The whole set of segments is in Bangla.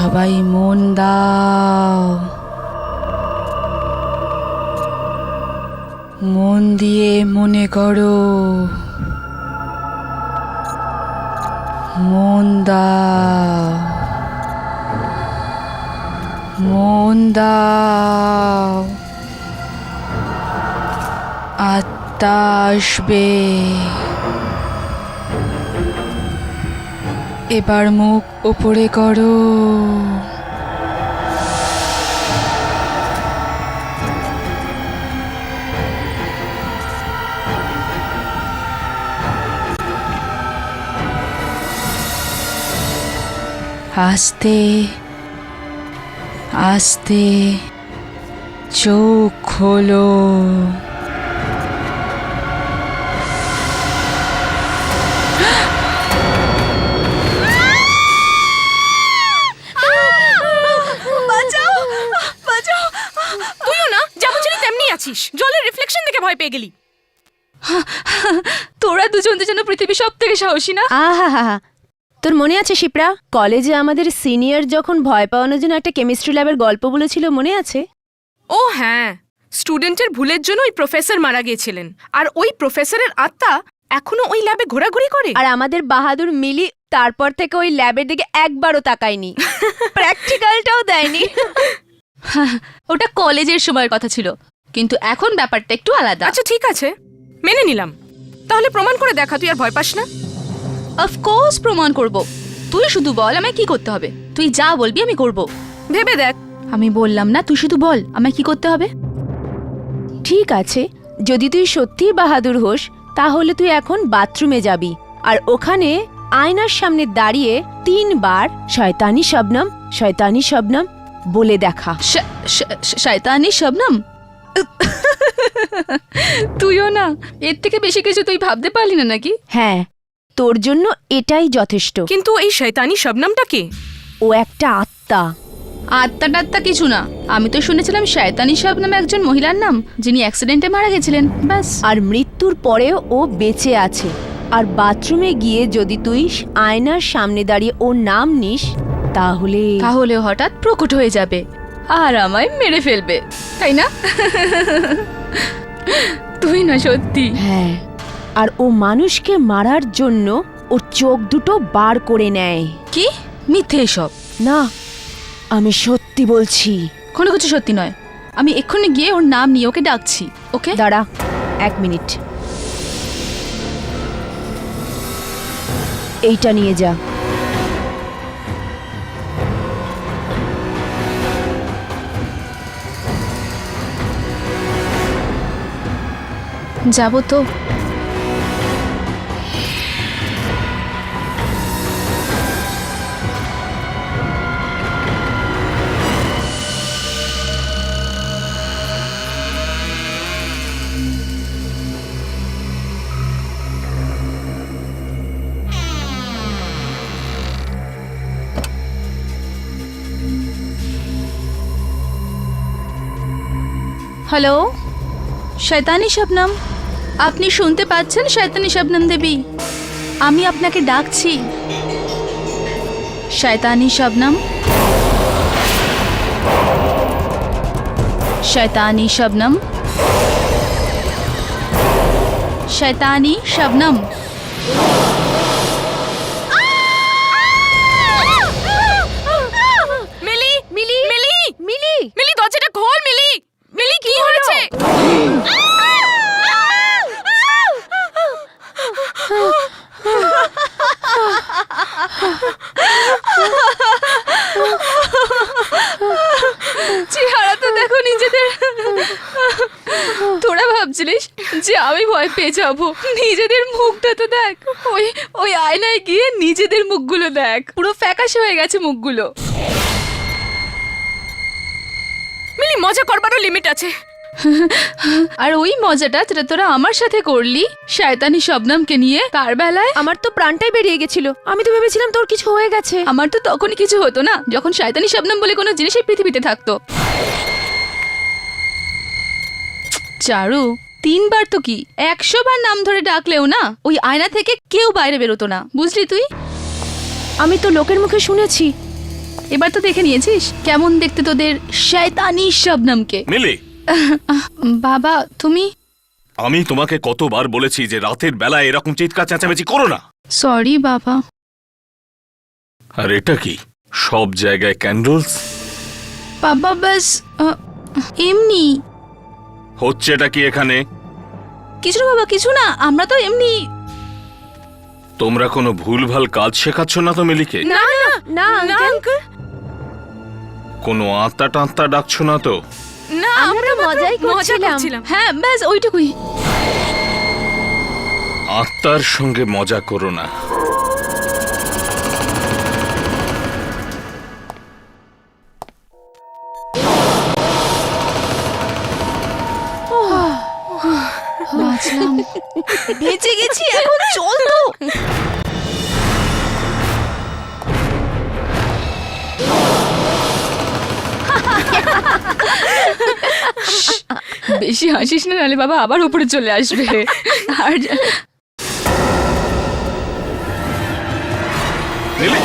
সবাই মন দাও, মন দিয়ে মনে করো, মন দাও, মন দাও। আত্মা আসবে। এবার মুখ উপরে করো। আস্তে আস্তে চোখ খোলো। জলের রিফ্লেকশন দেখে ভয় পেয়ে গেলি। তোরা দুজন যেন পৃথিবীর সব থেকে সাহসী না? আহা, তোর মনে আছে শিপ্রা, কলেজে আমাদের সিনিয়র যখন ভয় পাওয়ানোর জন্য একটা কেমিস্ট্রি ল্যাবের গল্প বলেছিল, মনে আছে? ও হ্যাঁ, স্টুডেন্টের ভুলের জন্য ওই প্রফেসর মারা গিয়েছিলেন, আর ওই প্রফেসরের আত্মা এখনো ওই ল্যাবে ঘোরাঘুরি করে। আর আমাদের বাহাদুর মিলি তারপর থেকে ওই ল্যাবের দিকে একবারও তাকায়নি, প্র্যাকটিক্যালটাও দেয়নি। ওটা কলেজের সময়ের কথা ছিল, কিন্তু এখন ব্যাপারটা একটু আলাদা। আচ্ছা ঠিক আছে, মেনে নিলাম। তাহলে প্রমাণ করে দেখা, তুই আর ভয় পাস না। অফকোর্স প্রমাণ করব। তুই শুধু বল আমায় কি করতে হবে। তুই যা বলবি আমি করব। ভেবে দেখ। আমি বললাম না, তুই শুধু বল আমায় কি করতে হবে। ঠিক আছে, যদি তুই সত্যিই বাহাদুর হোস তাহলে তুই এখন বাথরুমে যাবি, আর ওখানে আয়নার সামনে দাঁড়িয়ে 3 বার শয়তানি শবনম শয়তানি শবনম বলে দেখা। শয়তানি শবনম? তুইও না, এর থেকে বেশি কিছু তুই ভাবতে পারলি না নাকি? হ্যাঁ, তোর জন্য এটাই যথেষ্ট। কিন্তু এই শয়তানি শবনমটা কে? ও একটা আত্মা। আত্মা টাত্মা কিছু না। আমি তো শুনেছিলাম শয়তানি শবনম একজন মহিলার নাম, যিনি অ্যাক্সিডেন্টে মারা গেছিলেন, ব্যাস। আর মৃত্যুর পরেও ও বেঁচে আছে। আর বাথরুমে গিয়ে যদি তুই আয়নার সামনে দাঁড়িয়ে ওর নাম নিস তাহলে হঠাৎ প্রকট হয়ে যাবে আর আমায় মেরে ফেলবে, তাই না? তুই না সত্যি? হ্যাঁ, আর ও মানুষকে মারার জন্য ওর চোখ দুটো বার করে নেয়। কি মিথ্যে এসব? না, আমি সত্যি বলছি। কোনো কিছু সত্যি নয়। আমি এক্ষুনি গিয়ে ওর নাম নিয়ে ওকে ডাকছি। ওকে দাঁড়া 1 মিনিট, এইটা নিয়ে যা। যাবো তো? হ্যালো, শয়তানি শবনম, আপনি শুনতে পাচ্ছেন? শয়তানি শবনম দেবী, আমি আপনাকে ডাকছি। শয়তানি শবনম, শয়তানি শবনম, শয়তানি শবনম। মিলি মিলি মিলি মিলি মিলি, দরজাটা খোল। মিলি মিলি, কি হয়েছে? চেহারা তো দেখো নিজেদের। তোরা ভাবছিলিস যে আমি ভয় পেয়ে যাব? নিজেদের মুখটা তো দেখ। ওই আয়নায় গিয়ে নিজেদের মুখগুলো দেখ, পুরো ফ্যাকাশে হয়ে গেছে মুখগুলো। মিলি, মজা করবারও লিমিট আছে। আর ওই মজাটা যেটা তোরা আমার সাথে করলি শয়তানি শবনমকে নিয়ে, তার বেলায় আমার তো প্রাণটাই বেরিয়ে গেছিল। আমি তো ভেবেছিলাম তোর কিছু হয়ে গেছে। আমার তো তখনই কিছু হতো না যখন শয়তানি শবনম বলে কোনো জিনিসই পৃথিবীতে থাকতো। চারু, 3 বার তো কি 100 বার নাম ধরে ডাকলেও না ওই আয়না থেকে কেউ বাইরে বেরোতো না, বুঝলি তুই? আমি তো লোকের মুখে শুনেছি এবার তো দেখে নিয়েছিস কেমন দেখতে তোদের শয়তানি শবনমকে। মিলি, বাবা তুমি। আমি তোমাকে কতবার বলেছি যে রাতের বেলায় এরকম চিৎকার চেঁচামেচি করো না। সরি বাবা। আর এটা কি, সব জায়গায় ক্যান্ডেলস? বাবা বাস এমনি। হচ্ছেটা কি এখানে? কিছু না বাবা, কিছু না, আমরা তো এমনি। তোমরা কোনো ভুলভাল কাজ শেখাচ্ছ না তো মিলিকে? না না না না আঙ্কেল, আঙ্কেল, কোনো আত্মা টাত্তা ডাকছো না তো? না আমরা তো মজাই করছিলাম। হ্যাঁ ব্যাস ওইটুকুই। আত্মার সঙ্গে মজা করো না। বাঁচলাম, বেঁচে গেছি, এখন চল তো। বেশি হাসিস না, নাহলে বাবা আবার উপরে চলে আসবে। আর মিলি,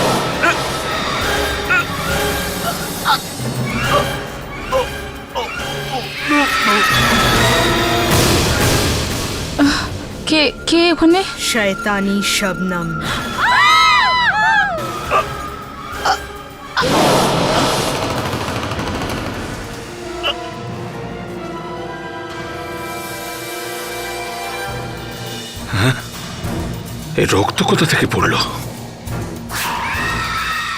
কে কে ওখানে? শয়তানি শবনম। এই রক্ত কোথা থেকে পড়লো?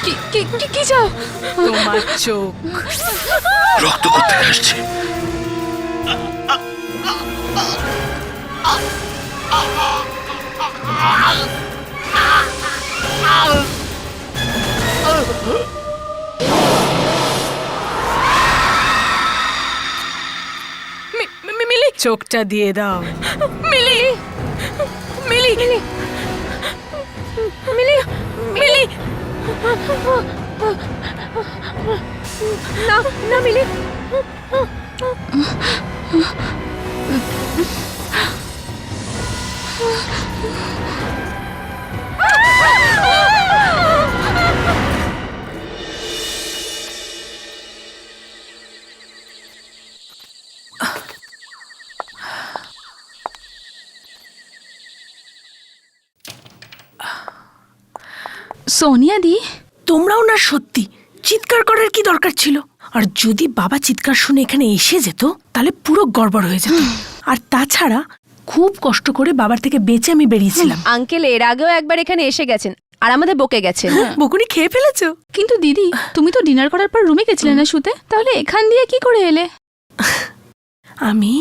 কি কি কি কি চাও? তোমার চোখ। রক্ত কোথা থেকে আসছে? মিলি, চোখটা দিয়ে দাও। মিলি, মিলি, মিলি, মিলি, মিলি, না না মিলি, সোনিয়া দি, তোমরাও না সত্যি চিৎকার করার কি দরকার ছিল? আর যদি বাবা চিৎকার শুনে এখানে এসে যেত তাহলে পুরো গড়বড় হয়ে যেত। আর তাছাড়া খুব কষ্ট করে বাবার থেকে বেঁচে আমি বেরিয়েছিলাম। আঙ্কেল এর আগেও একবার এখানে এসে গেছেন আর আমাদের বকে গেছেন। বকুনি খেয়ে ফেলেছো? কিন্তু দিদি তুমি তো ডিনার করার পর রুমে গেছিলে না শুতে, তাহলে এখান দিয়ে কি করে এলে? আমি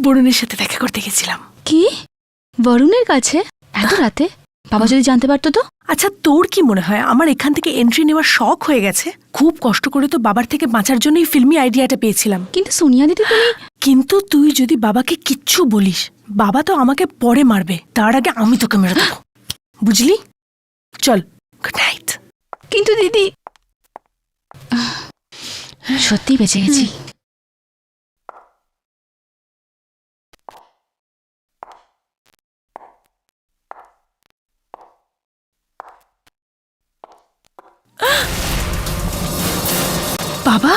বরুণের সাথে দেখা করতে গেছিলাম। কি বরুণের কাছে এত রাতে? বাবা যদি জানতে পারতো তো? আচ্ছা তোর কি মনে হয় আমার এখান থেকে এন্ট্রি নেওয়ার শখ হয়ে গেছে? খুব কষ্ট করে তো বাবার থেকে বাঁচার জন্য এই ফিল্মি আইডিয়াটা পেয়েছিলাম। কিন্তু সোনিয়া দিদি তুমি। কিন্তু তুই যদি বাবাকে কিচ্ছু বলিস, বাবা তো আমাকে পরে মারবে, তার আগে আমি তোকে মেরে দেবো, বুঝলি? চল, গুড নাইট। কিন্তু দিদি সত্যি বেঁচে গেছি। বাবা,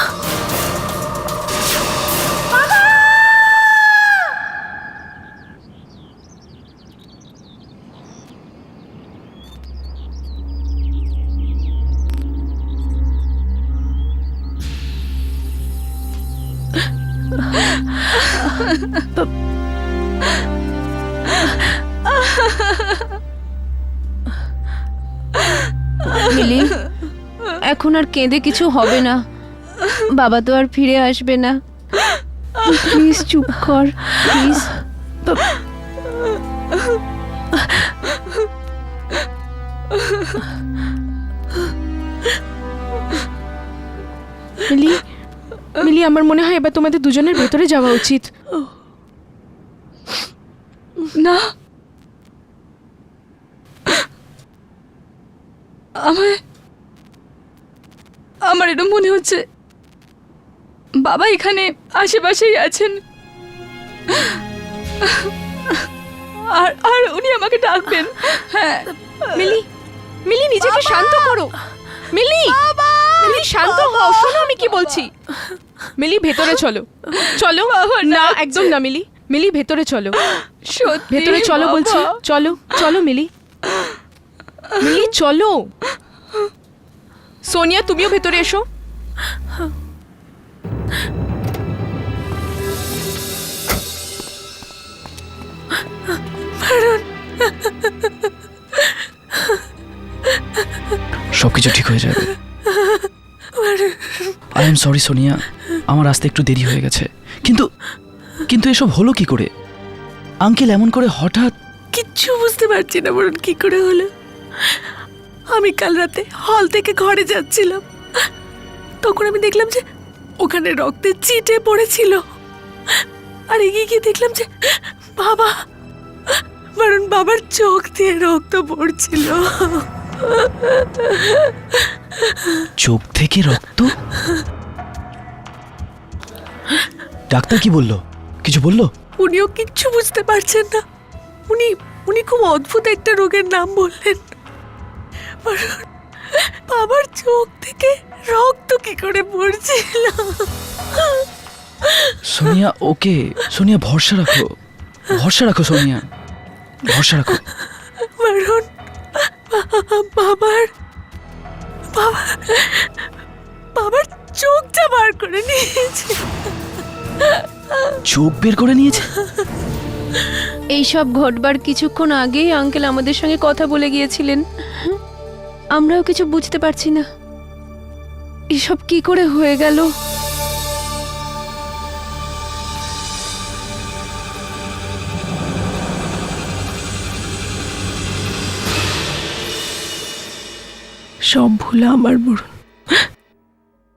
মিলি, এখন আর কেঁদে কিছু হবে না, বাবা তো আর ফিরে আসবে না। প্লিজ চুপ কর, প্লিজ। মিলি, মিলি, আমার মনে হয় এবার তোমাদের দুজনের ভেতরে যাওয়া উচিত। না, আমার এটা মনে হচ্ছে বাবা এখানে আশেপাশেই আছেন, আর আর উনি আমাকে ডাকবেন। হ্যাঁ মিলি, মিলি, নিজেকে শান্ত করো। মিলি, তুমি শান্ত হও, শোনো আমি কি বলছি। মিলি ভেতরে চলো, চলো। না একদম না মিলি, মিলি ভেতরে চলো, সত্যি ভেতরে চলো বাবা। বলছি, চলো চলো মিলি, মিলি চলো। সোনিয়া তুমিও ভেতরে এসো। সবকিছু ঠিক হয়ে যাবে। আই এম সরি সোনিয়া, আমার আসতে একটু দেরি হয়ে গেছে। কিন্তু কিন্তু এসব হলো কি করে? আঙ্কেল এমন করে হঠাৎ? কিচ্ছু বুঝতে পারছি না বরুণ, কি করে হলো। আমি কাল রাতে হল থেকে ঘরে যাচ্ছিলাম, তখন আমি দেখলাম যে ওখানে রক্তের চিটে পড়েছিল। আর এগিয়ে গিয়ে দেখলাম যে বাবা, বরুণ বাবার চোখ দিয়ে রক্ত পড়ছিল। চোখ থেকে রক্ত? ডাক্তার কি বললো? কিছু বললো? উনিও কিচ্ছু বুঝতে পারছেন না। উনি খুব অদ্ভুত একটা রোগের নাম বললেন। বরুণ, বাবার চোখ থেকে রক্ত কি করে পড়ছিল। সোনিয়া ওকে, সোনিয়া ভরসা রাখো, ভরসা রাখো সোনিয়া, ভরসা রাখো। বরুণ, বাবার বাবার চোখটা বার করে নিয়েছে। চোখ বের করে নিয়েছে? এইসব ঘটবার কিছুক্ষণ আগেই আঙ্কেল আমাদের সঙ্গে কথা বলে গিয়েছিলেন। আমরাও কিছু বুঝতে পারছি না এসব কি করে হয়ে গেল। সব ভুলা আমার বরুণ,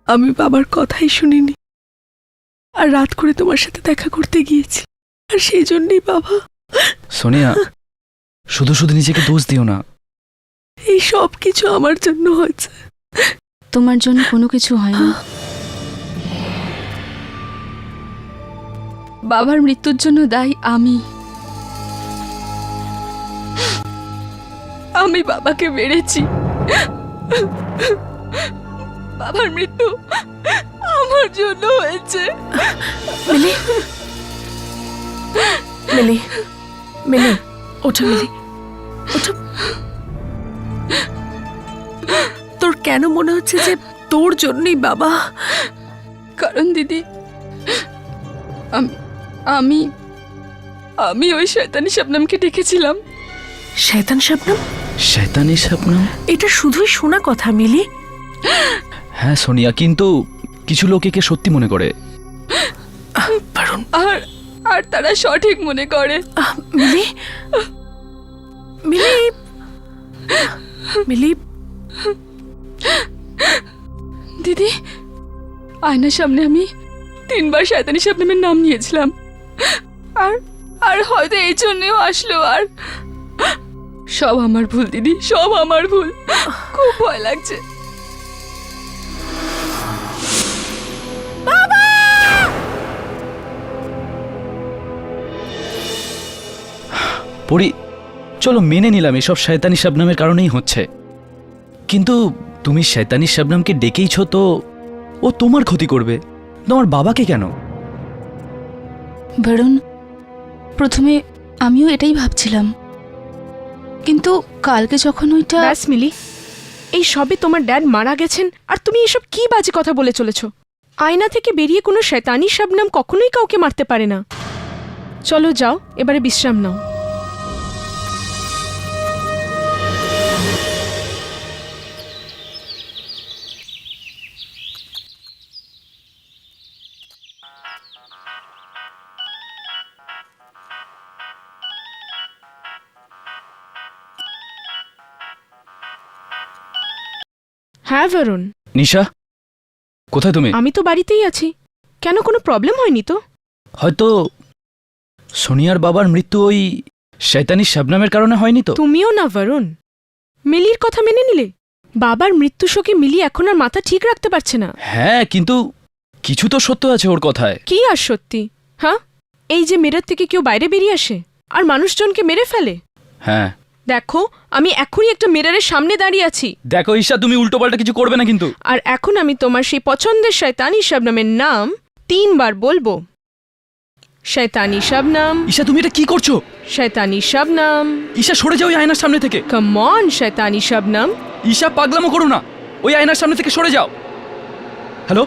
আমি বাবার কথাই শুনিনি, আর রাত করে তোমার সাথে দেখা করতে গিয়েছি, আর সেই জন্যই বাবা। সোনিয়া শুধু শুধু নিজেকে দোষ দিও না। এই সব কিছু আমার জন্য হয়েছে। তোমার জন্য কোনো কিছু হয়নি। বাবার মৃত্যুর জন্য দায়ী আমি বাবাকে মেরেছি। বাবার মৃত্যু আমার জন্য হয়েছে। মিলি, মিলি, মিলি, ওঠো মিলি, ওঠো। তোর কেন মনে হচ্ছে যে তোর জন্যই বাবা? কারণ দিদি, আমি আমি ওই শয়তানি শবনমকে ডেকেছিলাম। শয়তান শবনম? শয়তানি স্বপ্নম? এটা শুধুই শোনা কথা মিলি। হ্যাঁ সোনিয়া, কিন্তু কিছু লোক একে সত্যি মনে করে। বরুণ, আর তারা সঠিক মনে করে। মিলি, মিলি, মিলি। দিদি, আয়নার সামনে আমি 3 বার শয়তানি শবনমের নাম নিয়েছিলাম, আর হয়তো এই জন্যও আসলো। আর সব আমার ভুল দিদি, সব আমার ভুল। খুব ভয় লাগছে। পরি, চলো মেনে নিলাম এসব শয়তানি শবনমের কারণেই হচ্ছে, কিন্তু তুমি শয়তানি শবনমকে ডেকেইছ তো ও তোমার ক্ষতি করবে, তোমার বাবাকে কেন? বরুণ, প্রথমে আমিও এটাই ভাবছিলাম, কিন্তু কালকে যখন ওইটা... ব্যাস মিলি, এই সবে তোমার ড্যাড মারা গেছেন আর তুমি এসব কি বাজে কথা বলে চলেছো। আয়না থেকে বেরিয়ে কোনো শয়তানি শবনম কখনোই কাউকে মারতে পারে না। চলো যাও, এবারে বিশ্রাম নাও। হ্যাঁ বরুণ। নিশা, কোথায় তুমি? আমি তো বাড়িতেই আছি। কেন, কোনো প্রবলেম হয়নি তো? হয়তো সোনিয়ার বাবার মৃত্যু ওই শয়তানি শবনমের কারণে হয়নি তো? তুমিও না বরুণ, মিলির কথা মেনে নিলে। বাবার মৃত্যু শোকে মিলি এখন আর মাথা ঠিক রাখতে পারছে না। হ্যাঁ, কিন্তু কিছু তো সত্য আছে ওর কথায়। কি আর সত্যি? হ্যাঁ, এই যে মিরর থেকে কেউ বাইরে বেরিয়ে আসে আর মানুষজনকে মেরে ফেলে। হ্যাঁ, দেখো, আমি এখনই একটা মিররের সামনে দাঁড়িয়ে আছি, দেখো ঈশা, তুমি উল্টোপাল্টা কিছু করবে না কিন্তু। আর এখন আমি তোমার সেই পছন্দের শয়তানি শবনমের নাম 3 বার বলবো। শয়তানি শবনম, ঈশা, তুমি এটা কি করছো? শয়তানি শবনম, ঈশা, সরে যাও ওই আয়নার সামনে থেকে। কাম অন শয়তানি শবনম। ঈশা, পাগলামো করো না, ওই আয়নার সামনে থেকে সরে যাও। হ্যালো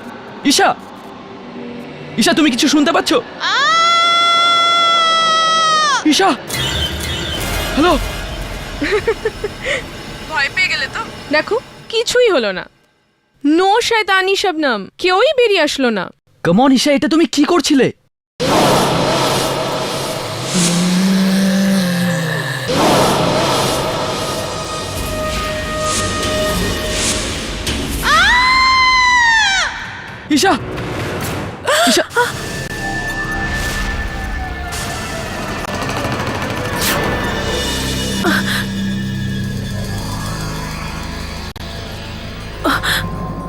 ঈশা, ঈশা, তুমি কিছু শুনতে পাচ্ছ? ঈশা, হ্যালো। ভয় পেয়ে গেলে তো? দেখো, কিছুই হলো না। নো শয়তানি শবনম, কেউই বেরিয়ে আসলো না। কাম অন ঈশা, এটা তুমি কি করছিলে? ঈশা, ঈশা,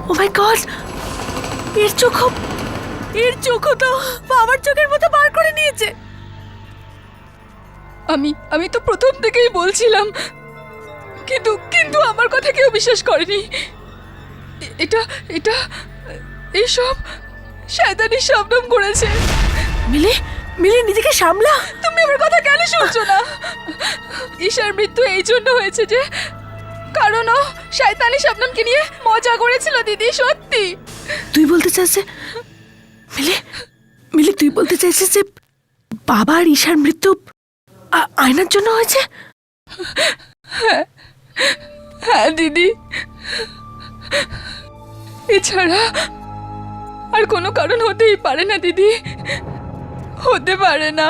ও মাই গড, এর চোখও তো বাবার চোখের মতো বার করে নিয়েছে। আমি তো প্রথম থেকেই বলছিলাম, কিন্তু কিন্তু আমার কথা কেউ বিশ্বাস করেনি। এটা এটা এইসব শয়তানি শবনম করেছে। মিলি, মিলি নিজেকে সামলা। তুমি আমার কথা কেন শুনছো না? ঈশার মৃত্যু এই জন্য হয়েছে যে কারণ ও শয়তানি শবনমকে নিয়ে মজা করেছিল দিদি, সত্যি। তুই বলতে চাইছে মিলি, মিলি তুই বলতে চাইছিস যে বাবা আর ঈশার মৃত্যু আয়নার জন্য হয়েছে? হ্যাঁ দিদি, এছাড়া আর কোনো কারণ হতেই পারে না দিদি, হতে পারে না।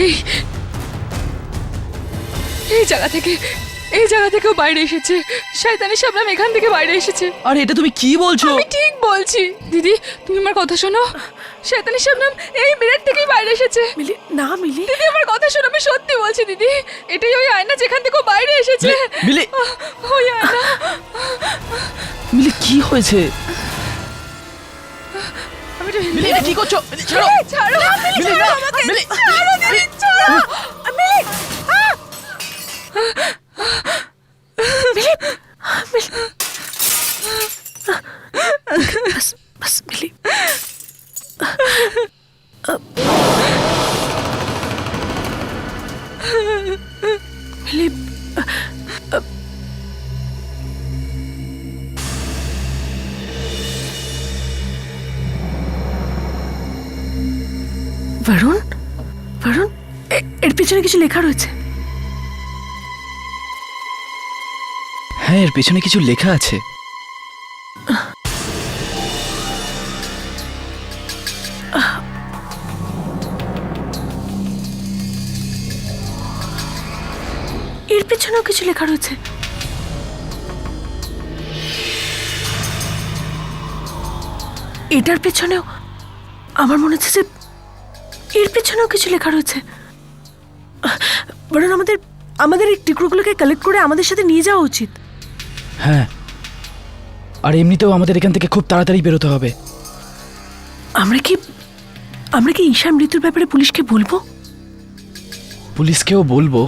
এই এই জায়গা থেকেও বাইরে এসেছে। শয়তানি শবনম এখান থেকে বাইরে এসেছে। আরে এটা তুমি কি বলছো? আমি ঠিক বলছি দিদি, তুমি আমার কথা শোনো। শয়তানি শবনম এই মিরর থেকেই বাইরে এসেছে। মিলি না, মিলি দিদি আমার কথা শোনো, আমি সত্যি বলছি দিদি, এটাই ওই আয়না যেখান থেকে ও বাইরে এসেছে। মিলি, ওই আয়না। মিলি, কি হয়েছে? আমি তো মিলি, এটা কি করছো? মিলি, ছাড়ো। ছাড়ো, মিলি, না, মিলি, ছাড়ো দিদি, ছাড়ো। মিলি, বাস বাস মিলি। মিলি, বরুণ, বরুণ, এর পিছনে কিছু লেখা রয়েছে। হ্যাঁ, এর পেছনে কিছু লেখা আছে। এর পেছনেও কিছু লেখা রয়েছে। এটার পেছনেও আমার মনে হচ্ছে যে এর পেছনেও কিছু লেখা রয়েছে। বরং আমাদের এই টুকরোগুলোকে কালেক্ট করে আমাদের সাথে নিয়ে যাওয়া উচিত। হ্যাঁ, আর এমনিতেও আমাদের এখান থেকে খুব তাড়াতাড়ি বেরোতে হবে। আমরা কি ঈশার মৃত্যুর ব্যাপারে পুলিশকে বলবো? পুলিশকেও বলবো,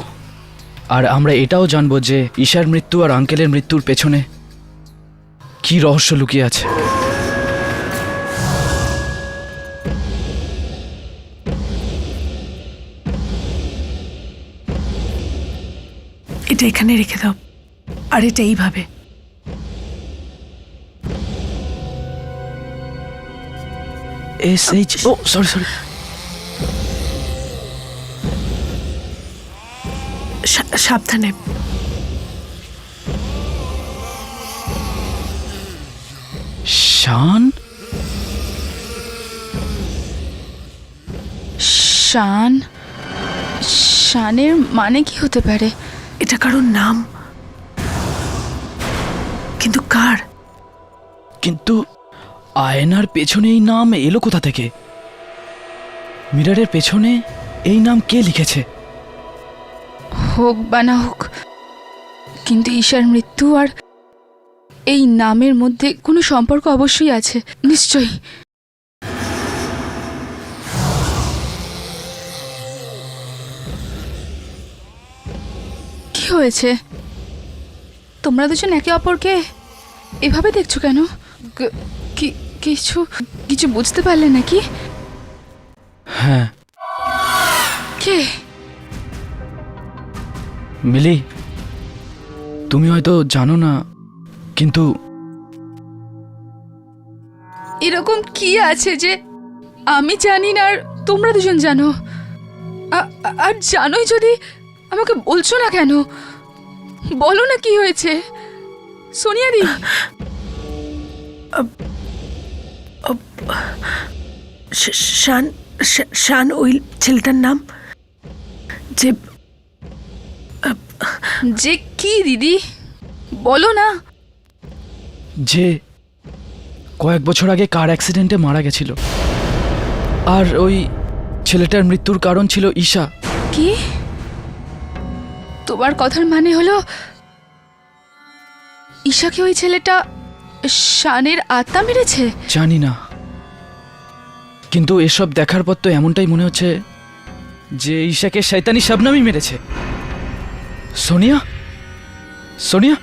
আর আমরা এটাও জানবো যে ঈশার মৃত্যু আর আঙ্কেলের মৃত্যুর পেছনে কি রহস্য লুকিয়ে আছে। এটা এখানে রেখে দাও, আর এটা এইভাবে। SH, ও সরি, সাবধানে। শান? শান? শানের মানে কি হতে পারে? এটা কারোর নাম, কিন্তু কার? কিন্তু আয়নার পেছনে এই নাম এলো কোথা থেকে? মিররের পেছনে এই নাম কে লিখেছে? হোক বা না হোক, কিন্তু ঈশার মৃত্যু আর এই নামের মধ্যে কোনো সম্পর্ক অবশ্যই আছে, নিশ্চয়ই। কি হয়েছে? তোমরা দুজন একে অপরকে এভাবে দেখছো কেন? কিছু কিছু বুঝতে পারলে নাকি? হ্যাঁ কে? মিলি, তুমি হয়তো জানো না, কিন্তু এরকম কি আছে যে আমি জানি না আর তোমরা দুজন জানো? আর জানোই যদি আমাকে বলছো না কেন? বলো না কি হয়েছে সোনিয়া দি। শান শান ওই ছেলেটার নাম যে যে কি দিদি, বলো না। যে কয়েক বছর আগে কার অ্যাক্সিডেন্টে মারা গেছিল, আর ওই ছেলেটার মৃত্যুর কারণ ছিল ঈশা। কি? তোমার কথার মানে হলো ঈশাকে ওই ছেলেটা শানের আত্মা মেরেছে? জানি না, কিন্তু এসব দেখার পর তো এমনটাই মনে হচ্ছে যে ঈশাকে শয়তানি শাবনামই মেরেছে। সোনিয়া, সোনিয়া,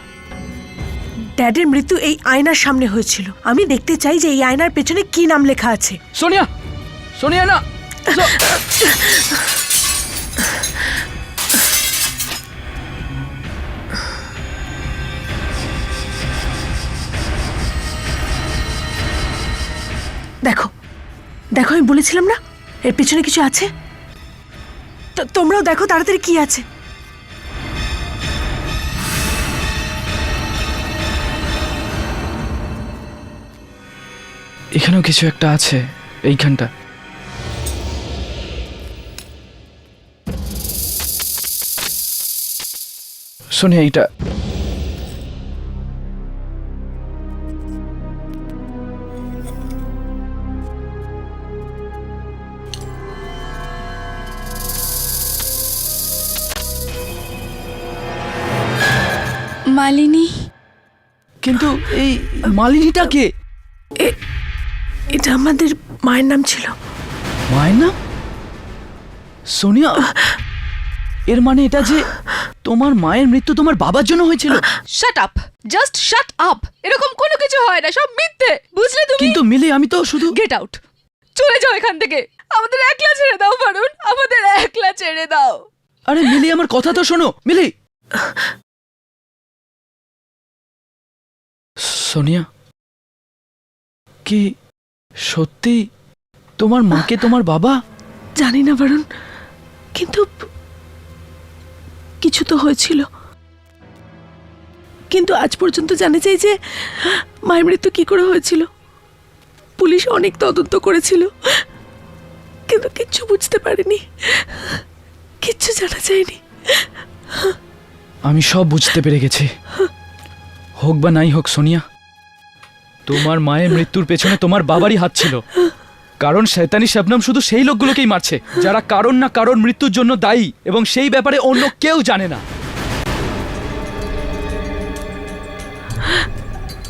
ড্যাডের মৃত্যু এই আয়নার সামনে হয়েছিল। আমি দেখতে চাই যে এই আয়নার পেছনে কি নাম লেখা আছে। সোনিয়া, সোনিয়া না। দেখো দেখো, আমি বলেছিলাম না এর পেছনে কিছু আছে। তোমরাও দেখো তাড়াতাড়ি কি আছে। এখানেও কিছু একটা আছে, এইখানটা। সোনিয়া, এইটা মালিনী। কিন্তু এই মালিনীটা কে? এটা আমাদের মায়ের নাম ছিল। মায়ের নাম? সোনিয়া, এর মানে এটা যে তোমার মায়ের মৃত্যু তোমার বাবার জন্য হয়েছিল? Shut up, just shut up. এরকম কোনো কিছু হয় না, সব মিথ্যে, বুঝলে তুমি? কিন্তু মিলি, আমি তো শুধু... গেট আউট, চলে যাও এখান থেকে। আমাদের একলা ছেড়ে দাও ফারুন, আমাদের একলা ছেড়ে দাও। আরে মিলি, আমার কথা তো শোনো। মিলি, সোনিয়া, কি সত্যি তোমার মাকে তোমার বাবা? জানি না বরুণ, কিন্তু কিছু তো হয়েছিল। কিন্তু আজ পর্যন্ত জানা চাই যে মায়ের মৃত্যু কি করে হয়েছিল। পুলিশ অনেক তদন্ত করেছিল, কিন্তু কিচ্ছু বুঝতে পারেনি, কিচ্ছু জানা যায়নি। আমি সব বুঝতে পেরে গেছি। হোক বা নাই হোক সোনিয়া, তোমার মায়ের মৃত্যুর পেছনে তোমার বাবারই হাত ছিল। কারণ শয়তানি শাবনাম শুধু সেই লোকগুলোকেই মারছে যারা কারণ না কারণ মৃত্যুর জন্য দায়ী, এবং সেই ব্যাপারে অন্য কেউ জানে না।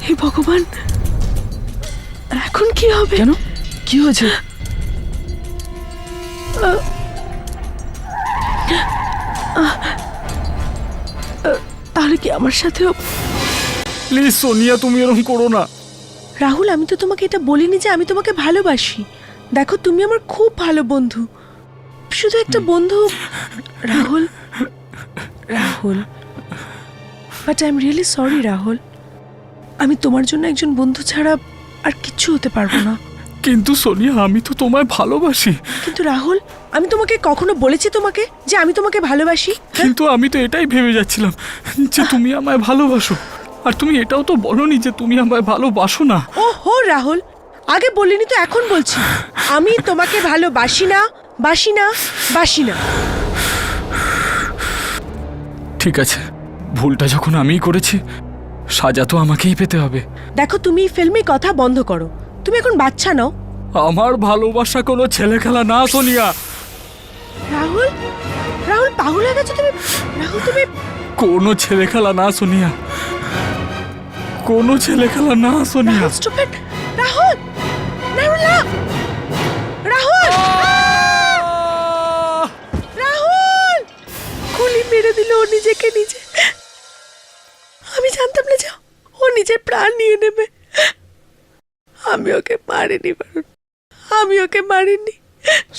হে ভগবান, এখন কি হবে? কেন, কি হয়েছে? তাহলে কি আমার সাথেও? প্লিজ সোনিয়া, তুমি এরকম করো না। রাহুল, আমি তো তোমাকে এটা বলিনি যে আমি তোমাকে ভালোবাসি। দেখো, তুমি আমার খুব ভালো বন্ধু, শুধু একটা বন্ধু। Rahul, Rahul, but I am really sorry Rahul. আমি তোমার জন্য একজন বন্ধু ছাড়া আর কিচ্ছু হতে পারবো না। কিন্তু সোনিয়া, আমি তো তোমায় ভালোবাসি। কিন্তু রাহুল, আমি তোমাকে কখনো বলেছি তোমাকে যে আমি তোমাকে ভালোবাসি? কিন্তু আমি তো এটাই ভেবে যাচ্ছিলাম যে তুমি আমায় ভালোবাসো, আর তুমি এটাও তো বলনি যে তুমি আমায় ভালোবাসো না। ও হো রাহুল, আগে বলিনি তো এখন বলছি, আমি তোমাকে ভালোবাসি না, বাসি না, বাসি না। ঠিক আছে, ভুলটা যখন আমিই করেছি, সাজা তো আমাকেই পেতে হবে। দেখো, তুমি ফিল্মি কথা বন্ধ করো। তুমি এখন বাচ্চা নাও। আমার ভালোবাসা কোনো ছেলে খেলা না সোনিয়া। রাহুল, রাহুল পাগল হয়ে গেছো তুমি। রাহুল, তুমি কোনো ছেলে খেলা না সোনিয়া, কোনো ছেলে খেলা না সোনিয়া। স্টুপিড রাহুল, রাহুল না! রাহুল, রাহুল! গুলি মেরে দিল ও নিজেকে নিজে। আমি জানতাম না যে ও নিজের প্রাণ নিয়ে নেবে। আমি ওকে মারিনি বরুণ, আমি ওকে মারিনি।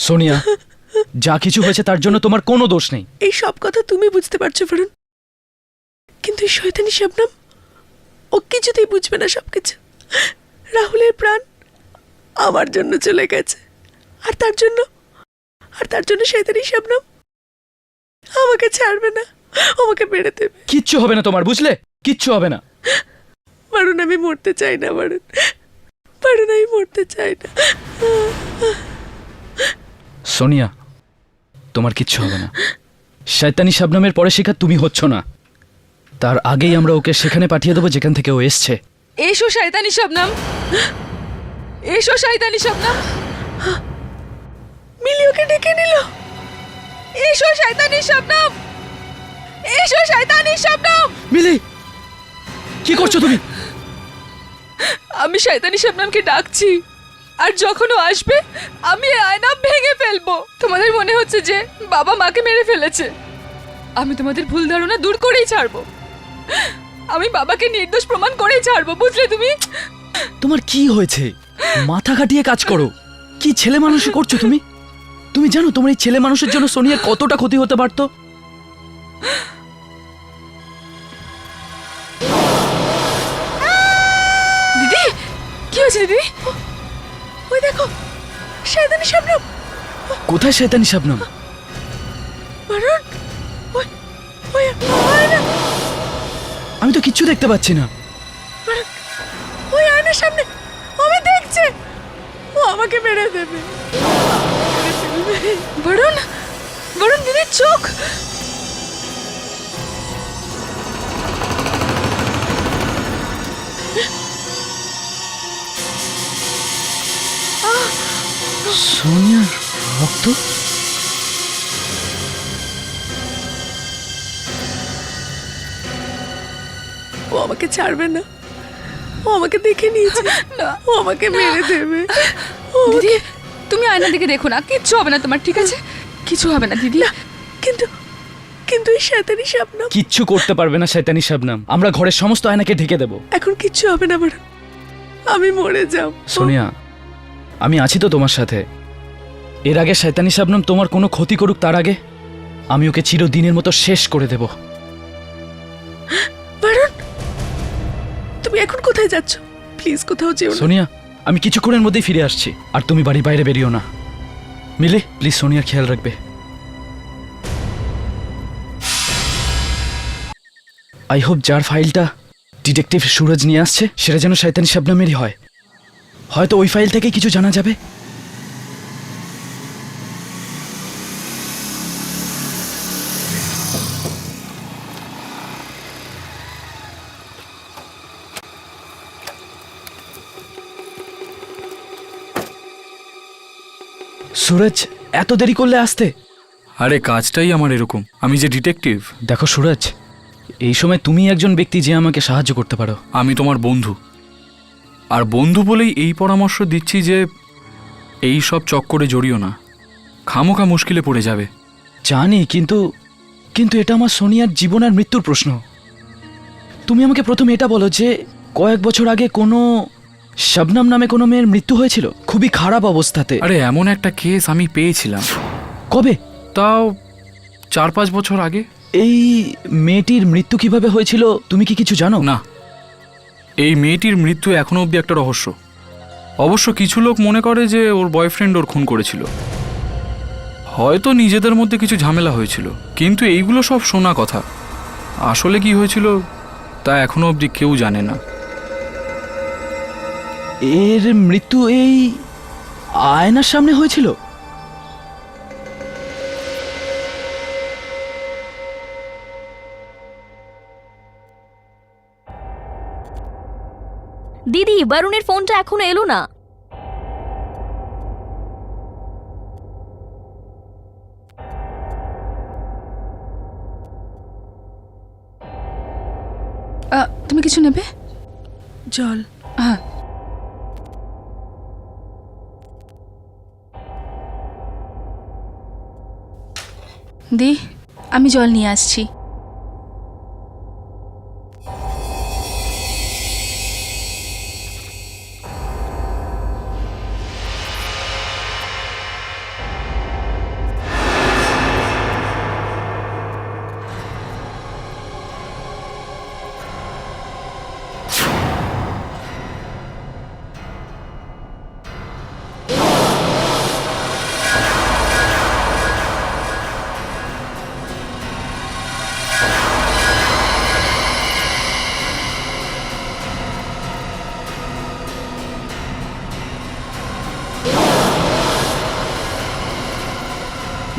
সোনিয়া, যা কিছু হয়েছে তার জন্য তোমার কোনো দোষ নেই। এই সব কথা তুমি বুঝতে পারছো বরুণ, কিন্তু এই শয়তানি শবনম ও কিছুতেই বুঝবে না সবকিছু। রাহুলের প্রাণ আমার জন্য চলে গেছে, আর তার জন্য শয়তানি শবনম আমাকে ছাড়বে না, আমাকে মেরে দেবে। কিচ্ছু হবে না তোমার, বুঝলে? কিচ্ছু হবে না। বরুণ, আমি মরতে চাই না বরুণ, বরুণ আমি মরতে চাই না। সোনিয়া, তোমার কিচ্ছু হবে না। শয়তানি শাবনামের পরে শিকার তুমি হচ্ছ না, তার আগেই আমরা ওকে সেখানে পাঠিয়ে দেবো যেখান থেকে ও এসছে। এসো শয়তানি শবনম, এসো শয়তানি শবনম, মিলি ওকে ডেকে নিল। এসো শয়তানি শবনম, এসো শয়তানি শবনম। মিলি, কি করছো তুমি? আমি শয়তানি শবনমকে ডাকছি, আর যখন ও আসবে আমি এই আয়না ভেঙে ফেলবো। তোমাদের মনে হচ্ছে যে বাবা মাকে মেরে ফেলেছে, আমি তোমাদের ভুল ধারণা দূর করেই ছাড়বো। আমি বাবাকে নির্দোষ প্রমাণ করেই ছাড়বো, বুঝলে তুমি? তোমার কি হয়েছে? মাথা খাটিয়ে কাজ করো। কি ছেলে মানুষ করছো তুমি? তুমি জানো তোমার এই ছেলে মানুষের জন্য সোনিয়ার কতটা ক্ষতি হতে পারতো? দিদি, কি হয়েছে দিদি? ওই দেখো শয়তানি শবনম। কোথায় শয়তানি শাবনাম? বরুণ, ওই ওই আয়না, আমি তো কিচ্ছু দেখতে পাচ্ছি না। বরুণ, ওই আয়নার সামনে আমি দেখছে, ও আমাকে মেরে দেবে। বরুণ, বরুণ দিদির চোখ। সোনিয়ার রক্ত? ও আমাকে ছাড়বে না, ও আমাকে দেখে নিয়েছে, না। ও আমাকে মেরে দেবে। দিদি, তুমি আয়নার দিকে দেখো না, কিচ্ছু হবে না তোমার, ঠিক আছে? কিছু হবে না দিদি। কিন্তু কিন্তু এই শয়তানি শবনম কিচ্ছু করতে পারবে না শয়তানি শাবনাম। আমরা ঘরের সমস্ত আয়নাকে ঢেকে দেব। এখন কিচ্ছু হবে না বরুণ, আমি মরে যাব। সোনিয়া, আমি আছি তো তোমার সাথে। এর আগে শয়তানি শাবনাম তোমার কোনো ক্ষতি করুক তার আগে আমি ওকে চিরদিনের মতো শেষ করে দেব। বরুণ, তুমি এখন কোথায় যাচ্ছ? প্লিজ কোথাও যেও না। সোনিয়া, আমি কিছুক্ষণের মধ্যেই ফিরে আসছি, আর তুমি বাড়ির বাইরে বেরিও না। মিলি, প্লিজ সোনিয়ার খেয়াল রাখবে। আই হোপ যার ফাইলটা ডিটেকটিভ সুরজ নিয়ে আসছে সেটা যেন শয়তানি শাবনামেরই হয়। হয়তো ওই ফাইল থেকে কিছু জানা যাবে। সুরজ, এত দেরি করলে আসতে? আরে কাজটাই আমার এরকম, আমি যে ডিটেকটিভ। দেখো সুরজ, এই সময় তুমি একজন ব্যক্তি যে আমাকে সাহায্য করতে পারো। আমি তোমার বন্ধু, আর বন্ধু বলেই এই পরামর্শ দিচ্ছি যে এই সব চক্করে জড়িও না, খামোখা মুশকিলে পড়ে যাবে। জানি, কিন্তু কিন্তু এটা আমার সোনিয়ার জীবন আর মৃত্যুর প্রশ্ন। তুমি আমাকে প্রথমে এটা বলো যে কয়েক বছর আগে কোনো শবনম নামে কোনো মেয়ের মৃত্যু হয়েছিল, খুবই খারাপ অবস্থাতে। আরে এমন একটা কেস আমি পেয়েছিলাম। কবে? তাও 4-5 বছর আগে। এই মেয়েটির মৃত্যু কিভাবে হয়েছিল তুমি কি কিছু জানো? না, এই মেয়েটির মৃত্যু এখনো অবধি একটা রহস্য। অবশ্য কিছু লোক মনে করে যে ওর বয়ফ্রেন্ড ওর খুন করেছিল, হয়তো নিজেদের মধ্যে কিছু ঝামেলা হয়েছিল, কিন্তু এইগুলো সব শোনা কথা। আসলে কি হয়েছিল তা এখনো অবধি কেউ জানে না। এর মৃত্যু এই আয়নার সামনে হয়েছিল? দিদি, বরুণের ফোনটা এখনো এলো না। তুমি কিছু নেবে? জল। হ্যাঁ। দি, আমি জল নিয়ে আসছি।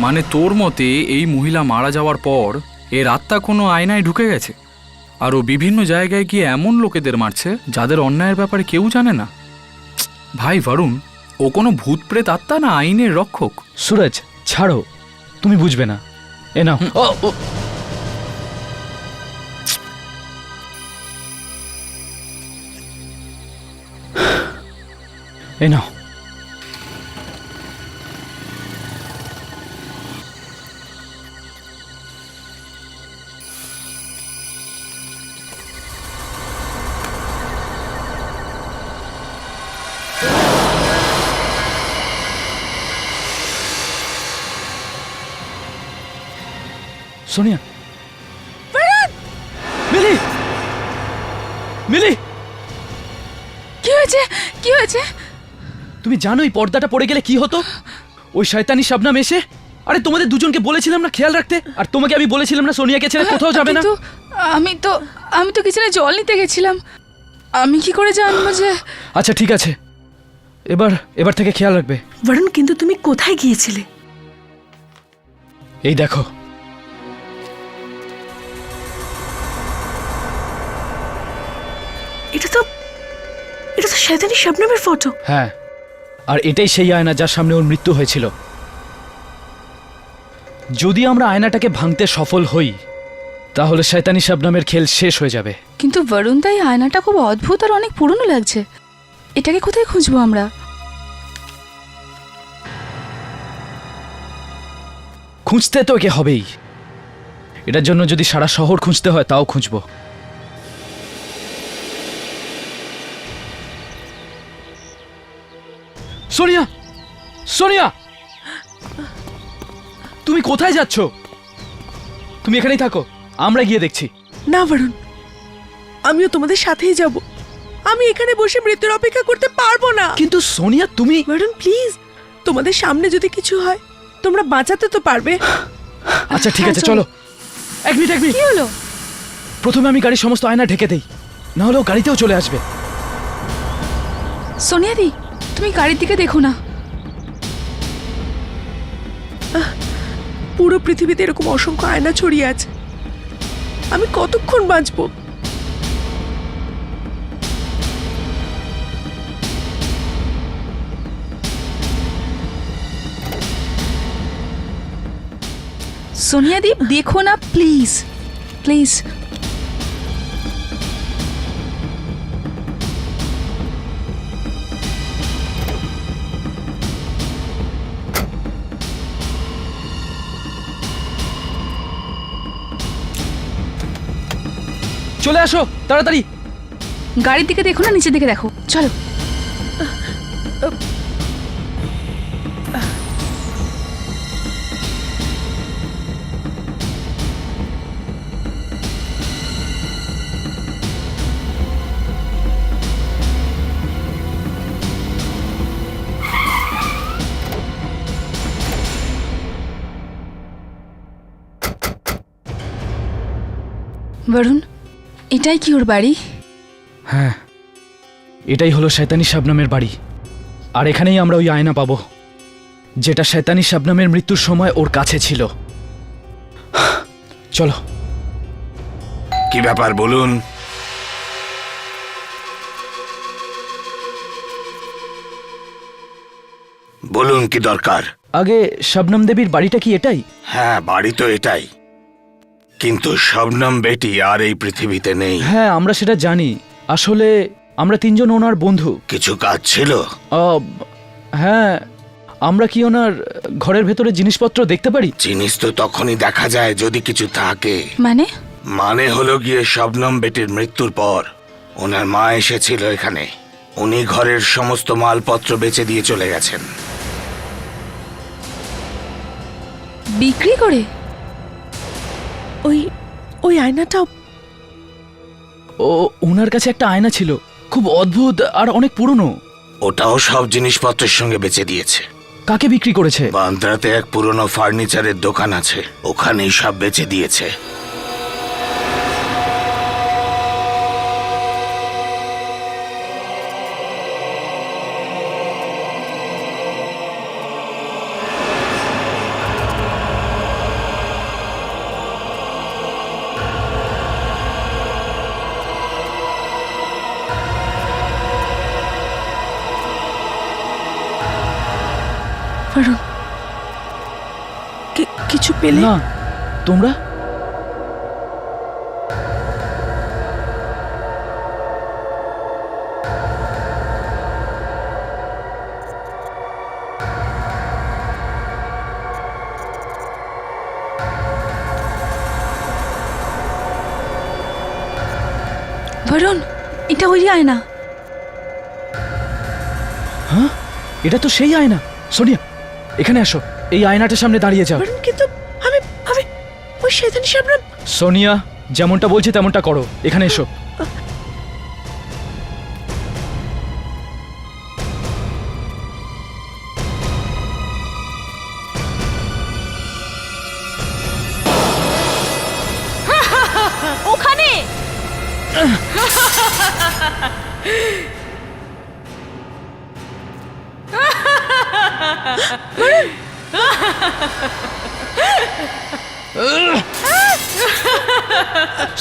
মানে তোর মতে এই মহিলা মারা যাওয়ার পর এর আত্মা কোনো আয়নায় ঢুকে গেছে আর ও বিভিন্ন জায়গায় গিয়ে এমন লোকেদের মারছে যাদের অন্যায়ের ব্যাপারে কেউ জানে না। ভাই বরুণ, ও কোনো ভূত প্রেত আত্মা না আইনের রক্ষক? সুরজ ছাড়ো, তুমি বুঝবে না। এ নাও। এ নাও। সোনিয়া, মিলি, মিলি, কি হয়েছে? কি হয়েছে? তুমি জানো এই পর্দাটা পড়ে গেলে কি হতো? ওই শয়তানি শাবনাম এসে, আরে তোমাদের দুজনকে বলেছিলাম না খেয়াল রাখতে, আর তোমাকে আমি বলেছিলাম না সোনিয়াকে ছেড়ে কোথাও যাবে না। কিন্তু আমি তো কিচেনে জল নিতে গেছিলাম, আমি কি করে জানবো যে? আচ্ছা ঠিক আছে, এবার থেকে খেয়াল রাখবে। বরুণ, কিন্তু তুমি কোথায় গিয়েছিলে? এই দেখো, এটা তো শয়তানি শবনমের ফটো। হ্যাঁ, আর এটাই সেই আয়না যার সামনে ওর মৃত্যু হয়েছিল। যদি আমরা আয়নাটাকে ভাঙতে সফল হই তাহলে শয়তানি শবনমের খেল শেষ হয়ে যাবে। কিন্তু বরুণ, তাই আয়নাটা খুব অদ্ভুত আর অনেক পুরনো লাগছে। এটাকে কোথায় খুঁজবো আমরা? খুঁজতে তো একে হবেই। এটার জন্য যদি সারা শহর খুঁজতে হয় তাও খুঁজবো। সোনিয়া, সোনিয়া, তুমি কোথায় যাচ্ছ? তুমি এখানেই থাকো, আমরা গিয়ে দেখছি। না বরুণ, আমিও তোমাদের সাথেই যাব। আমি এখানে বসে মৃত্যুর অপেক্ষা করতে পারবো না। কিন্তু সোনিয়া তুমি। বরুণ প্লিজ, তোমাদের সামনে যদি কিছু হয় তোমরা বাঁচাতে তো পারবে। আচ্ছা ঠিক আছে, চলো। এক মিনিট। কি হলো? প্রথমে আমি গাড়ির সমস্ত আয়না ঢেকে দেই, না হলেও গাড়িতেও চলে আসবে। সোনিয়াদি, তুমি গাড়ির দিকে দেখো না। পুরো পৃথিবীতে এরকম অসংখ্য আয়না ছড়িয়ে আছে, আমি কতক্ষণ বাঁচবো? সোনিয়াদি, দেখো না প্লিজ, প্লিজ। চলে আসো তাড়াতাড়ি। গাড়ির দিকে দেখো না, নিচের দিকে দেখো, চলো। বরুণ, এটাই কি ওর বাড়ি? হ্যাঁ, এটাই হলো শয়তানি শবনমের বাড়ি। আর এখানেই আমরা ওই আয়না পাবো যেটা শয়তানি শবনমের মৃত্যুর সময় ওর কাছে ছিল। চলো। কি ব্যাপার বলুন? বলুন কি দরকার? আগে শবনম দেবীর বাড়িটা কি এটাই? হ্যাঁ, বাড়ি তো এটাই, কিন্তু শবনম বেটি আর এই পৃথিবীতে নেই। হ্যাঁ, আমরা সেটা জানি। আসলে আমরা তিনজন ওনার বন্ধু। কিছু কাজ ছিল? আহ, হ্যাঁ, আমরা কি ওনার ঘরের ভেতরে জিনিসপত্র দেখতে পারি? জিনিস তো তখনই দেখা যায় যদি কিছু থাকে। মানে মানে হলো গিয়ে শবনম বেটির মৃত্যুর পর ওনার মা এসেছিল এখানে। উনি ঘরের সমস্ত মালপত্র বেচে দিয়ে চলে গেছেন। বিক্রি করে? ওই ওই আয়নাটাও ও, ওনার কাছে একটা আয়না ছিল, খুব অদ্ভুত আর অনেক পুরনো। ওটাও সব জিনিসপত্রের সঙ্গে বেচে দিয়েছে। কাকে বিক্রি করেছে? বান্দ্রাতে এক পুরনো ফার্নিচারের দোকান আছে, ওখানেই সব বেচে দিয়েছে। বরুণ, কিছু পেলে? না, তোমরা? বরুণ, এটা ওই আয়না। হ্যাঁ, এটা তো সেই আয়না। সোনিয়া, এখানে আসো, এই আয়নাটার সামনে দাঁড়িয়ে যাও। বরুণ, কিন্তু আমি আমি ওই শয়তানি শবনম। সোনিয়া, যেমনটা বলছি তেমনটা করো, এখানে এসো। ওখানে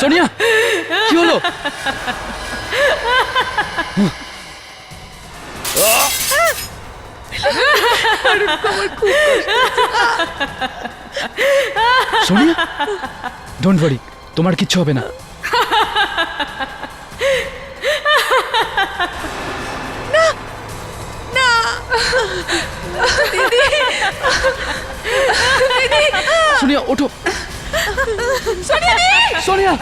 সোনিয়া, কি হলো? সোনিয়া, ডোন্ট ওয়ারি, তোমার কিচ্ছু হবে না। সোনিয়া, ওঠো। সোনিয়া,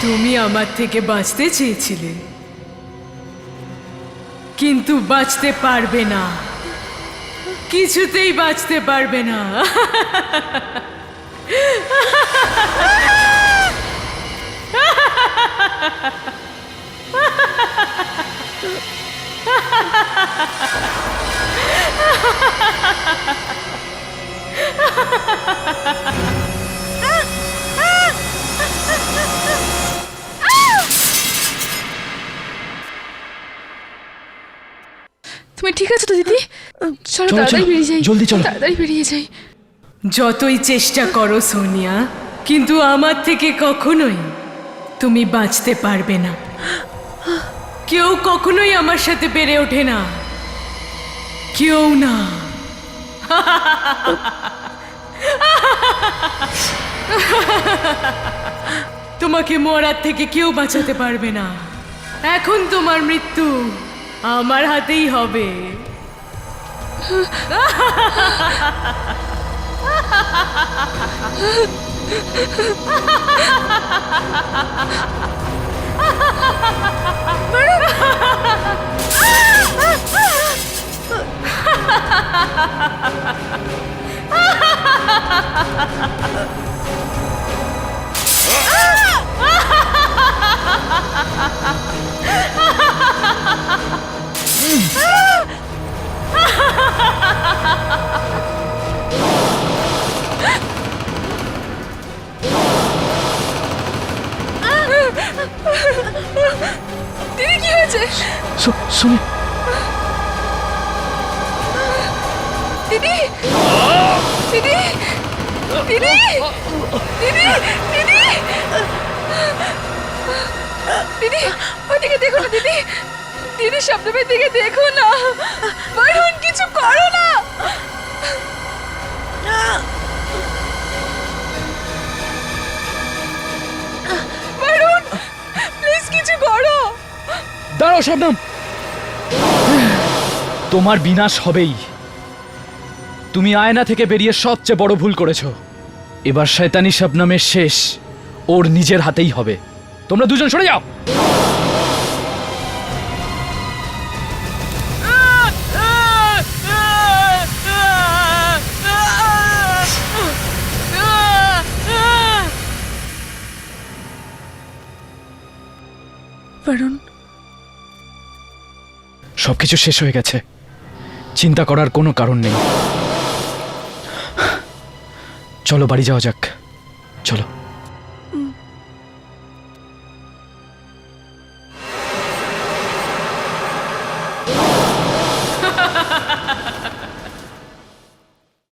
তুমি আমার থেকে বাঁচতে চেয়েছিলে, কিন্তু বাঁচতে পারবে না, কিছুতেই বাঁচতে পারবে না। তুমি ঠিক আছো তো দিদি? চলো চলো, তাড়াতাড়ি চলো, বেরিয়ে যাই, জলদি চলো। তাড়াতাড়ি বেরিয়ে যাই। যতই চেষ্টা করো সোনিয়া, কিন্তু আমার থেকে কখনোই তুমি বাঁচতে পারবে না। কেউ কখনোই আমার সাথে পেরে ওঠে না, কেউ না। তোমাকে মরার থেকে কেউ বাঁচাতে পারবে না। এখন তোমার মৃত্যু আমার হাতেই হবে। দিদি কি হয়েছে? সোনিয়া, দিদি দিদি দিদি দিদি দিদি দিদি ওদিকে দেখো না দিদি, দিদি শবনমের দিকে দেখো না। বরুণ কিছু করো না। বরুণ প্লিজ কিছু করো। দাঁড়াও শবনম, তোমার বিনাশ হবেই। তুমি আয়না থেকে বেরিয়ে সবচেয়ে বড় ভুল করেছো। এবার শয়তানি শবনমের শেষ ওর নিজের হাতেই হবে। তোমরা দুজন সরে যাও। বরুণ সবকিছু শেষ হয়ে গেছে, চিন্তা করার কোনো কারণ নেই। চলো বাড়ি যাওয়া যাক, চলো।